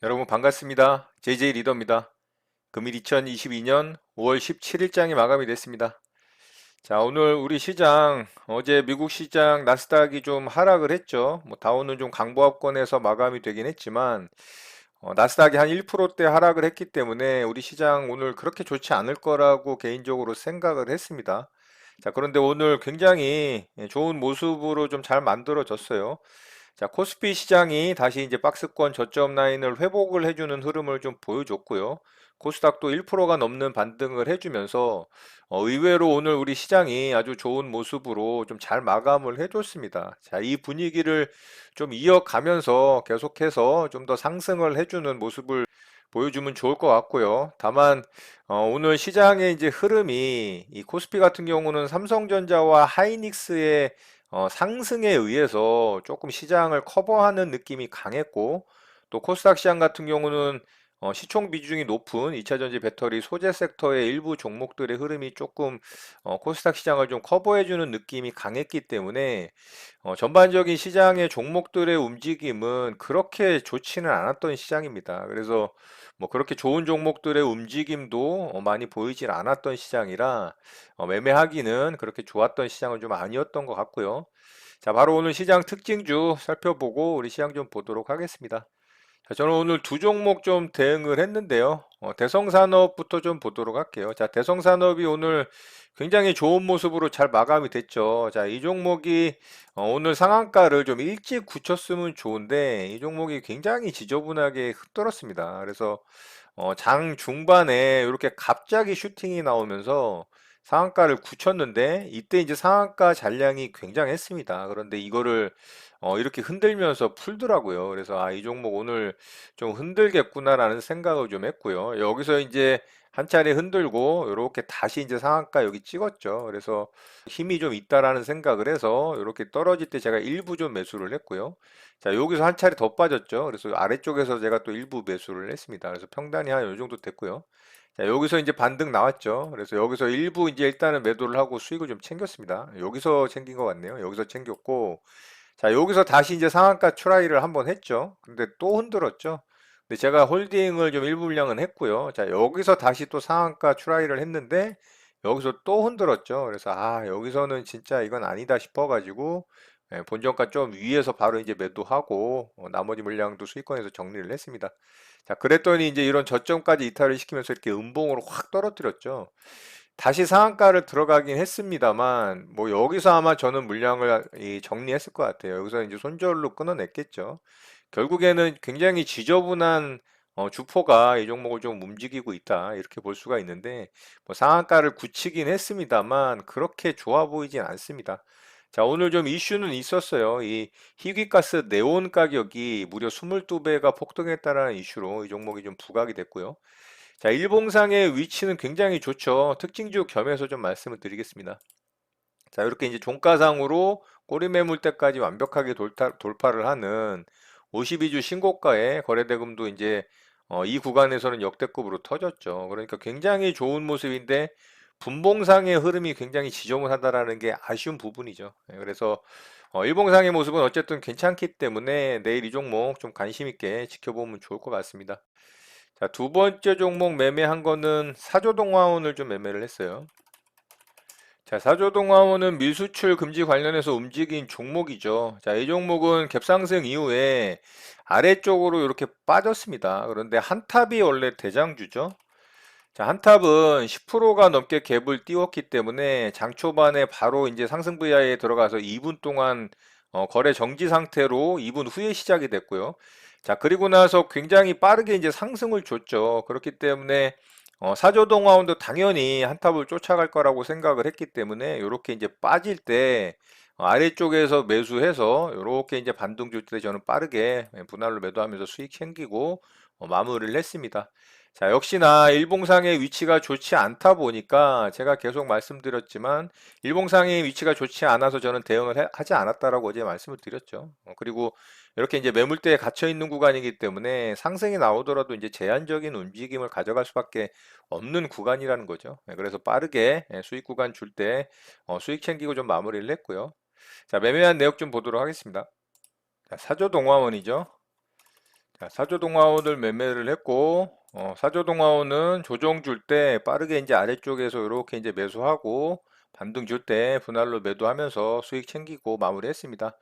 여러분 반갑습니다. JJ 리더입니다. 금일 2022년 5월 17일장이 마감이 됐습니다. 자, 오늘 우리 시장 어제 미국 시장 나스닥이 좀 하락을 했죠. 뭐 다우는 좀 강보합권에서 마감이 되긴 했지만 나스닥이 한 1%대 하락을 했기 때문에 우리 시장 오늘 그렇게 좋지 않을 거라고 개인적으로 생각을 했습니다. 자, 그런데 오늘 굉장히 좋은 모습으로 좀 잘 만들어졌어요. 자, 코스피 시장이 다시 이제 박스권 저점 라인을 회복을 해주는 흐름을 좀 보여줬고요. 코스닥도 1%가 넘는 반등을 해주면서 의외로 오늘 우리 시장이 아주 좋은 모습으로 좀 잘 마감을 해줬습니다. 자, 이 분위기를 좀 이어가면서 계속해서 좀 더 상승을 해주는 모습을 보여주면 좋을 것 같고요. 다만 오늘 시장의 이제 흐름이 이 코스피 같은 경우는 삼성전자와 하이닉스의 상승에 의해서 조금 시장을 커버하는 느낌이 강했고 또 코스닥 시장 같은 경우는 시총 비중이 높은 2차전지 배터리 소재 섹터의 일부 종목들의 흐름이 조금 코스닥 시장을 좀 커버해주는 느낌이 강했기 때문에 전반적인 시장의 종목들의 움직임은 그렇게 좋지는 않았던 시장입니다. 그래서 뭐 그렇게 좋은 종목들의 움직임도 많이 보이질 않았던 시장이라 매매하기는 그렇게 좋았던 시장은 좀 아니었던 것 같고요. 자, 바로 오늘 시장 특징주 살펴보고 우리 시장 좀 보도록 하겠습니다. 자, 저는 오늘 두 종목 좀 대응을 했는데요. 대성산업부터 좀 보도록 할게요. 자, 대성산업이 오늘 굉장히 좋은 모습으로 잘 마감이 됐죠. 자, 이 종목이 오늘 상한가를 좀 일찍 굳혔으면 좋은데 이 종목이 굉장히 지저분하게 흩돌았습니다. 그래서 장 중반에 이렇게 갑자기 슈팅이 나오면서 상한가를 굳혔는데 이때 이제 상한가 잔량이 굉장했습니다. 그런데 이거를 이렇게 흔들면서 풀더라고요. 그래서 아, 이 종목 오늘 좀 흔들겠구나라는 생각을 좀 했고요. 여기서 이제 한 차례 흔들고 이렇게 다시 이제 상한가 여기 찍었죠. 그래서 힘이 좀 있다라는 생각을 해서 이렇게 떨어질 때 제가 일부 좀 매수를 했고요. 자, 여기서 한 차례 더 빠졌죠. 그래서 아래쪽에서 제가 또 일부 매수를 했습니다. 그래서 평단이 한 요 정도 됐고요. 자, 여기서 이제 반등 나왔죠. 그래서 여기서 일부 이제 일단은 매도를 하고 수익을 좀 챙겼습니다. 여기서 챙긴 것 같네요. 여기서 챙겼고, 자, 여기서 다시 이제 상한가 트라이를 한번 했죠. 근데 또 흔들었죠. 근데 제가 홀딩을 좀 일부 분량은 했고요. 자, 여기서 다시 또 상한가 트라이를 했는데, 여기서 또 흔들었죠. 그래서 아, 여기서는 진짜 이건 아니다 싶어가지고, 본전가 좀 위에서 바로 이제 매도하고, 나머지 물량도 수익권에서 정리를 했습니다. 자, 그랬더니 이제 이런 저점까지 이탈을 시키면서 이렇게 음봉으로 확 떨어뜨렸죠. 다시 상한가를 들어가긴 했습니다만, 뭐 여기서 아마 저는 물량을 정리했을 것 같아요. 여기서 이제 손절로 끊어냈겠죠. 결국에는 굉장히 지저분한 주포가 이 종목을 좀 움직이고 있다. 이렇게 볼 수가 있는데, 뭐 상한가를 굳히긴 했습니다만, 그렇게 좋아 보이진 않습니다. 자, 오늘 좀 이슈는 있었어요. 이 희귀가스 네온 가격이 무려 22배가 폭등했다는 이슈로 이 종목이 좀 부각이 됐고요. 자, 일봉상의 위치는 굉장히 좋죠. 특징주 겸해서 좀 말씀을 드리겠습니다. 자, 이렇게 이제 종가상으로 꼬리 매물대까지 완벽하게 돌파를 하는 52주 신고가의 거래대금도 이제 이 구간에서는 역대급으로 터졌죠. 그러니까 굉장히 좋은 모습인데 분봉상의 흐름이 굉장히 지저분하다라는 게 아쉬운 부분이죠. 그래서 일봉상의 모습은 어쨌든 괜찮기 때문에 내일 이 종목 좀 관심 있게 지켜보면 좋을 것 같습니다. 자, 두 번째 종목 매매한 거는 사조동화원을 좀 매매를 했어요. 자, 사조동화원은 밀수출 금지 관련해서 움직인 종목이죠. 자, 이 종목은 갭상승 이후에 아래쪽으로 이렇게 빠졌습니다. 그런데 한탑이 원래 대장주죠. 자, 한탑은 10%가 넘게 갭을 띄웠기 때문에 장 초반에 바로 이제 상승 VI에 들어가서 2분 동안 거래 정지 상태로 2분 후에 시작이 됐고요. 자, 그리고 나서 굉장히 빠르게 이제 상승을 줬죠. 그렇기 때문에 사조동화원도 당연히 한탑을 쫓아갈 거라고 생각을 했기 때문에 이렇게 이제 빠질 때 아래쪽에서 매수해서 이렇게 이제 반등 줄 때 저는 빠르게 분할로 매도하면서 수익 챙기고 마무리를 했습니다. 자, 역시나 일봉상의 위치가 좋지 않다 보니까 제가 계속 말씀드렸지만 일봉상의 위치가 좋지 않아서 저는 대응을 하지 않았다라고 어제 말씀을 드렸죠. 그리고 이렇게 이제 매물대에 갇혀 있는 구간이기 때문에 상승이 나오더라도 이제 제한적인 움직임을 가져갈 수밖에 없는 구간이라는 거죠. 그래서 빠르게 수익 구간 줄 때 수익 챙기고 좀 마무리를 했고요. 자, 매매한 내역 좀 보도록 하겠습니다. 자, 사조동화원이죠. 자, 사조동화원을 매매를 했고, 사조동화원은 조정 줄 때 빠르게 이제 아래쪽에서 이렇게 이제 매수하고, 반등 줄 때 분할로 매도하면서 수익 챙기고 마무리했습니다.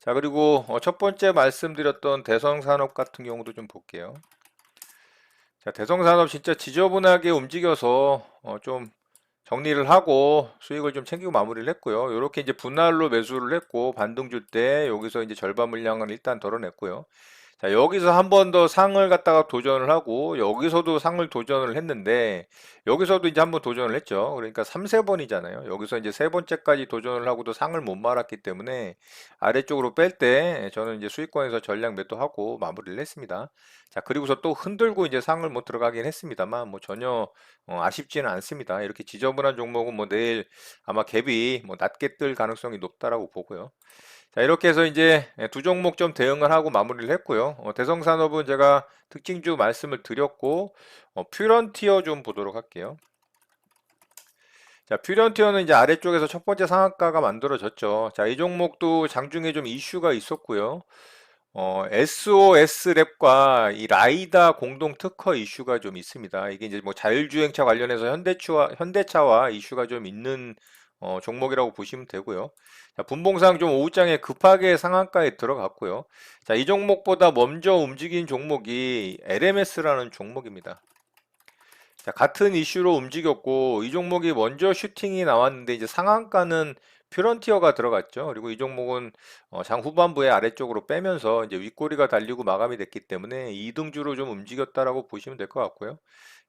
자, 그리고 첫 번째 말씀드렸던 대성산업 같은 경우도 좀 볼게요. 자, 대성산업 진짜 지저분하게 움직여서 좀 정리를 하고 수익을 좀 챙기고 마무리를 했고요. 이렇게 이제 분할로 매수를 했고 반등 줄 때 여기서 이제 절반 물량을 일단 덜어냈고요. 자, 여기서 한 번 더 상을 갖다가 도전을 하고 여기서도 상을 도전을 했는데 여기서도 이제 한 번 도전을 했죠. 그러니까 3, 세 번이잖아요. 여기서 이제 세 번째까지 도전을 하고도 상을 못 말았기 때문에 아래쪽으로 뺄 때 저는 이제 수익권에서 전량 매도하고 마무리를 했습니다. 자, 그리고서 또 흔들고 이제 상을 못 들어가긴 했습니다만 뭐 전혀 아쉽지는 않습니다. 이렇게 지저분한 종목은 뭐 내일 아마 갭이 뭐 낮게 뜰 가능성이 높다라고 보고요. 자, 이렇게 해서 이제 두 종목 좀 대응을 하고 마무리를 했고요. 대성산업은 제가 특징주 말씀을 드렸고, 퓨런티어 좀 보도록 할게요. 자, 퓨런티어는 이제 아래쪽에서 첫 번째 상한가가 만들어졌죠. 자, 이 종목도 장중에 좀 이슈가 있었고요. SOS 랩과 이 라이다 공동 특허 이슈가 좀 있습니다. 이게 이제 뭐 자율주행차 관련해서 현대차와 이슈가 좀 있는 종목이라고 보시면 되고요. 자, 분봉상 좀 오후장에 급하게 상한가에 들어갔고요. 자, 이 종목보다 먼저 움직인 종목이 LMS라는 종목입니다. 자, 같은 이슈로 움직였고 이 종목이 먼저 슈팅이 나왔는데 이제 상한가는 퓨런티어가 들어갔죠. 그리고 이 종목은 장 후반부에 아래쪽으로 빼면서 이제 윗꼬리가 달리고 마감이 됐기 때문에 2등주로 좀 움직였다라고 보시면 될 것 같고요.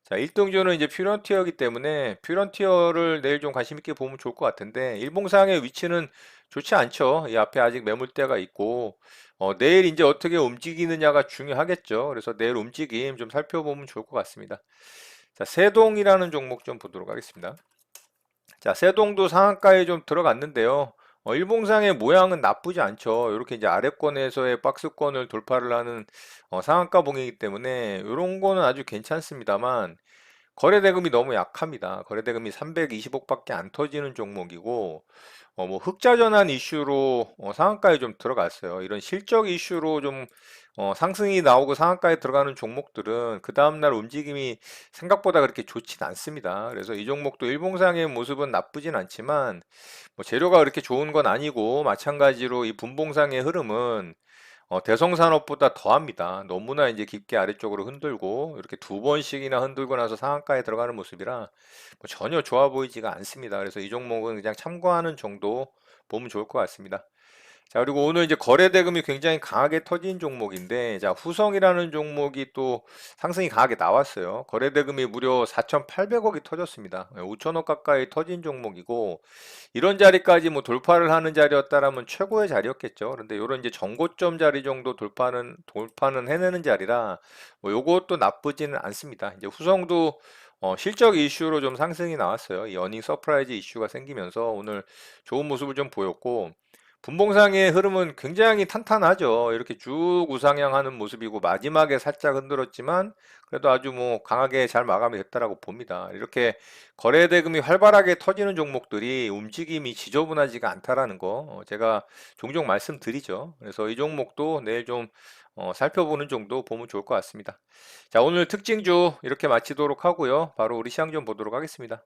자, 1등주는 이제 퓨런티어이기 때문에 퓨런티어를 내일 좀 관심 있게 보면 좋을 것 같은데 일봉상의 위치는 좋지 않죠. 이 앞에 아직 매물대가 있고 내일 이제 어떻게 움직이느냐가 중요하겠죠. 그래서 내일 움직임 좀 살펴보면 좋을 것 같습니다. 자, 세동이라는 종목 좀 보도록 하겠습니다. 자, 세동도 상한가에 좀 들어갔는데요. 일봉상의 모양은 나쁘지 않죠. 이렇게 이제 아래권에서의 박스권을 돌파를 하는 상한가 봉이기 때문에 이런 거는 아주 괜찮습니다만 거래대금이 너무 약합니다. 거래대금이 320억밖에 안 터지는 종목이고 뭐 흑자 전환 이슈로 상한가에 좀 들어갔어요. 이런 실적 이슈로 좀 상승이 나오고 상한가에 들어가는 종목들은 그 다음날 움직임이 생각보다 그렇게 좋진 않습니다. 그래서 이 종목도 일봉상의 모습은 나쁘진 않지만 뭐 재료가 그렇게 좋은 건 아니고 마찬가지로 이 분봉상의 흐름은 대성산업보다 더합니다. 너무나 이제 깊게 아래쪽으로 흔들고 이렇게 두 번씩이나 흔들고 나서 상한가에 들어가는 모습이라 뭐 전혀 좋아 보이지가 않습니다. 그래서 이 종목은 그냥 참고하는 정도 보면 좋을 것 같습니다. 자, 그리고 오늘 이제 거래 대금이 굉장히 강하게 터진 종목인데, 자, 후성이라는 종목이 또 상승이 강하게 나왔어요. 거래 대금이 무려 4,800억이 터졌습니다. 5천억 가까이 터진 종목이고, 이런 자리까지 뭐 돌파를 하는 자리였다라면 최고의 자리였겠죠. 그런데 이런 이제 정고점 자리 정도 돌파는 해내는 자리라, 뭐 요것도 나쁘지는 않습니다. 이제 후성도 실적 이슈로 좀 상승이 나왔어요. 이 어닝 서프라이즈 이슈가 생기면서 오늘 좋은 모습을 좀 보였고, 분봉상의 흐름은 굉장히 탄탄하죠. 이렇게 쭉 우상향하는 모습이고 마지막에 살짝 흔들었지만 그래도 아주 뭐 강하게 잘 마감이 됐다라고 봅니다. 이렇게 거래 대금이 활발하게 터지는 종목들이 움직임이 지저분하지가 않다라는 거 제가 종종 말씀드리죠. 그래서 이 종목도 내일 좀 살펴보는 정도 보면 좋을 것 같습니다. 자, 오늘 특징주 이렇게 마치도록 하고요. 바로 우리 시장 좀 보도록 하겠습니다.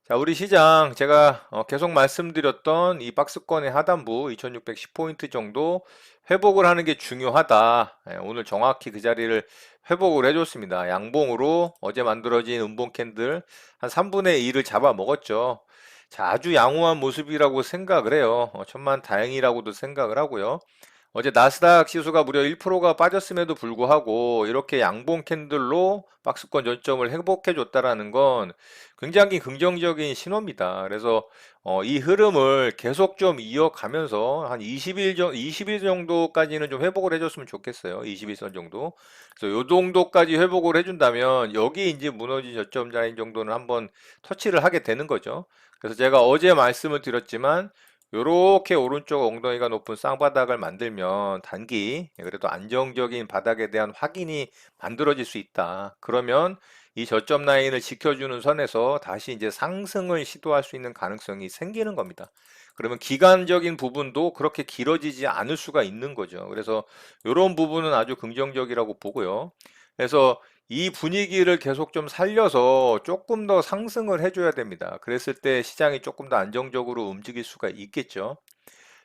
자, 우리 시장 제가 계속 말씀드렸던 이 박스권의 하단부 2610포인트 정도 회복을 하는 게 중요하다. 오늘 정확히 그 자리를 회복을 해줬습니다. 양봉으로 어제 만들어진 음봉 캔들 한 3분의 2를 잡아 먹었죠. 자, 아주 양호한 모습이라고 생각을 해요. 천만 다행이라고도 생각을 하고요. 어제 나스닥 지수가 무려 1%가 빠졌음에도 불구하고 이렇게 양봉 캔들로 박스권 저점을 회복해 줬다라는 건 굉장히 긍정적인 신호입니다. 그래서 이 흐름을 계속 좀 이어가면서 한 20일 정도까지는 좀 회복을 해줬으면 좋겠어요. 21선 정도. 그래서 요 정도까지 회복을 해준다면 여기 이제 무너진 저점 라인 정도는 한번 터치를 하게 되는 거죠. 그래서 제가 어제 말씀을 드렸지만 요렇게 오른쪽 엉덩이가 높은 쌍바닥을 만들면 단기 그래도 안정적인 바닥에 대한 확인이 만들어질 수 있다. 그러면 이 저점 라인을 지켜주는 선에서 다시 이제 상승을 시도할 수 있는 가능성이 생기는 겁니다. 그러면 기간적인 부분도 그렇게 길어지지 않을 수가 있는 거죠. 그래서 이런 부분은 아주 긍정적이라고 보고요. 그래서 이 분위기를 계속 좀 살려서 조금 더 상승을 해줘야 됩니다. 그랬을 때 시장이 조금 더 안정적으로 움직일 수가 있겠죠.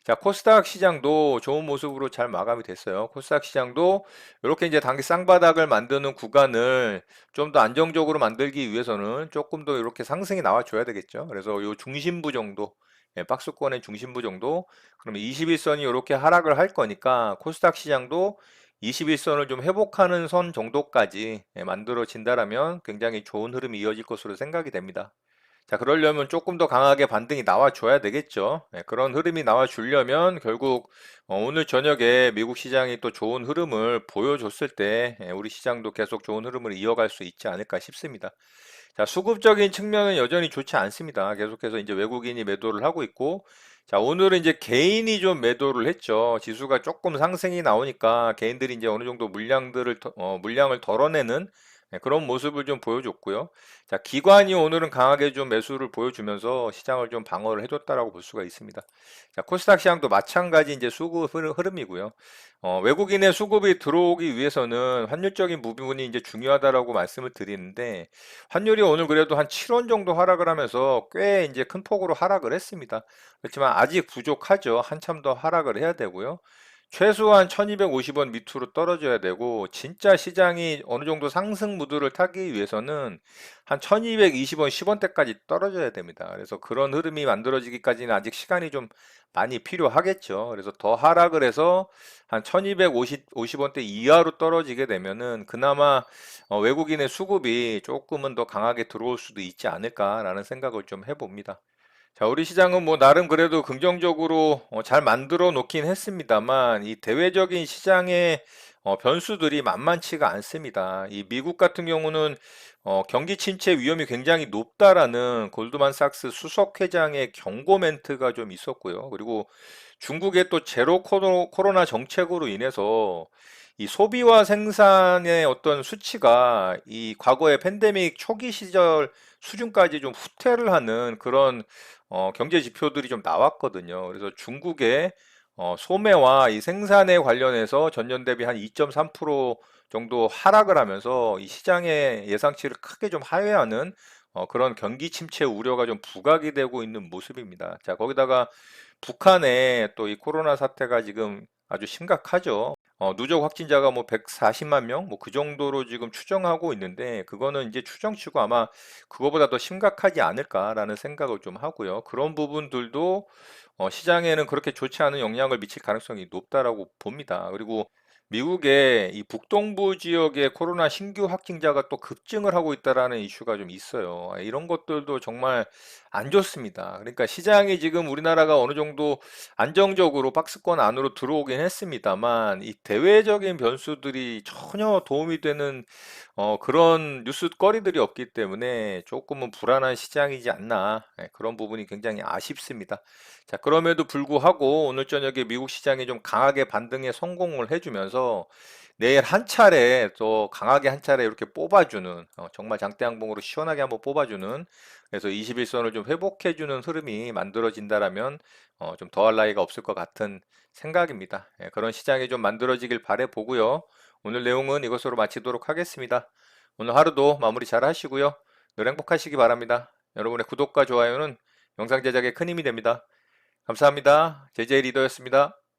자, 코스닥 시장도 좋은 모습으로 잘 마감이 됐어요. 코스닥 시장도 이렇게 이제 단기 쌍바닥을 만드는 구간을 좀 더 안정적으로 만들기 위해서는 조금 더 이렇게 상승이 나와줘야 되겠죠. 그래서 요 중심부 정도, 박스권의 중심부 정도, 그러면 21선이 이렇게 하락을 할 거니까 코스닥 시장도 21선을 좀 회복하는 선 정도까지 만들어진다라면 굉장히 좋은 흐름이 이어질 것으로 생각이 됩니다. 자, 그러려면 조금 더 강하게 반등이 나와줘야 되겠죠. 그런 흐름이 나와주려면 결국 오늘 저녁에 미국 시장이 또 좋은 흐름을 보여줬을 때 우리 시장도 계속 좋은 흐름을 이어갈 수 있지 않을까 싶습니다. 자, 수급적인 측면은 여전히 좋지 않습니다. 계속해서 이제 외국인이 매도를 하고 있고, 자, 오늘은 이제 개인이 좀 매도를 했죠. 지수가 조금 상승이 나오니까 개인들이 이제 어느 정도 물량을 덜어내는 그런 모습을 좀 보여줬고요. 자, 기관이 오늘은 강하게 좀 매수를 보여주면서 시장을 좀 방어를 해줬다라고 볼 수가 있습니다. 자, 코스닥 시장도 마찬가지 이제 수급 흐름이고요. 외국인의 수급이 들어오기 위해서는 환율적인 부분이 이제 중요하다라고 말씀을 드리는데, 환율이 오늘 그래도 한 7원 정도 하락을 하면서 꽤 이제 큰 폭으로 하락을 했습니다. 그렇지만 아직 부족하죠. 한참 더 하락을 해야 되고요. 최소한 1250원 밑으로 떨어져야 되고, 진짜 시장이 어느 정도 상승 무드를 타기 위해서는 한 1220원, 10원대까지 떨어져야 됩니다. 그래서 그런 흐름이 만들어지기까지는 아직 시간이 좀 많이 필요하겠죠. 그래서 더 하락을 해서 한 1250원대 이하로 떨어지게 되면은 그나마 외국인의 수급이 조금은 더 강하게 들어올 수도 있지 않을까라는 생각을 좀 해봅니다. 자, 우리 시장은 뭐 나름 그래도 긍정적으로 잘 만들어 놓긴 했습니다만 이 대외적인 시장의 변수들이 만만치가 않습니다. 이 미국 같은 경우는 경기 침체 위험이 굉장히 높다라는 골드만삭스 수석 회장의 경고 멘트가 좀 있었고요. 그리고 중국의 또 제로 코로나 정책으로 인해서 이 소비와 생산의 어떤 수치가 이 과거의 팬데믹 초기 시절 수준까지 좀 후퇴를 하는 그런 경제 지표들이 좀 나왔거든요. 그래서 중국의 소매와 이 생산에 관련해서 전년 대비 한 2.3% 정도 하락을 하면서 이 시장의 예상치를 크게 좀 하회하는 그런 경기 침체 우려가 좀 부각이 되고 있는 모습입니다. 자, 거기다가 북한의 또 이 코로나 사태가 지금 아주 심각하죠. 누적 확진자가 뭐 140만 명, 뭐 그 정도로 지금 추정하고 있는데, 그거는 이제 추정치고 아마 그거보다 더 심각하지 않을까라는 생각을 좀 하고요. 그런 부분들도 시장에는 그렇게 좋지 않은 영향을 미칠 가능성이 높다라고 봅니다. 그리고 미국의 이 북동부 지역의 코로나 신규 확진자가 또 급증을 하고 있다라는 이슈가 좀 있어요. 이런 것들도 정말 안 좋습니다. 그러니까 시장이 지금 우리나라가 어느 정도 안정적으로 박스권 안으로 들어오긴 했습니다만 이 대외적인 변수들이 전혀 도움이 되는 그런 뉴스거리들이 없기 때문에 조금은 불안한 시장이지 않나, 그런 부분이 굉장히 아쉽습니다. 자, 그럼에도 불구하고 오늘 저녁에 미국 시장이 좀 강하게 반등에 성공을 해주면서 내일 한 차례 또 강하게 한 차례 이렇게 뽑아주는, 정말 장대양봉으로 시원하게 한번 뽑아주는, 그래서 21선을 좀 회복해주는 흐름이 만들어진다라면 좀 더할 나위가 없을 것 같은 생각입니다. 그런 시장이 좀 만들어지길 바래 보고요. 오늘 내용은 이것으로 마치도록 하겠습니다. 오늘 하루도 마무리 잘 하시고요. 늘 행복하시기 바랍니다. 여러분의 구독과 좋아요는 영상 제작에 큰 힘이 됩니다. 감사합니다. JJ 리더였습니다.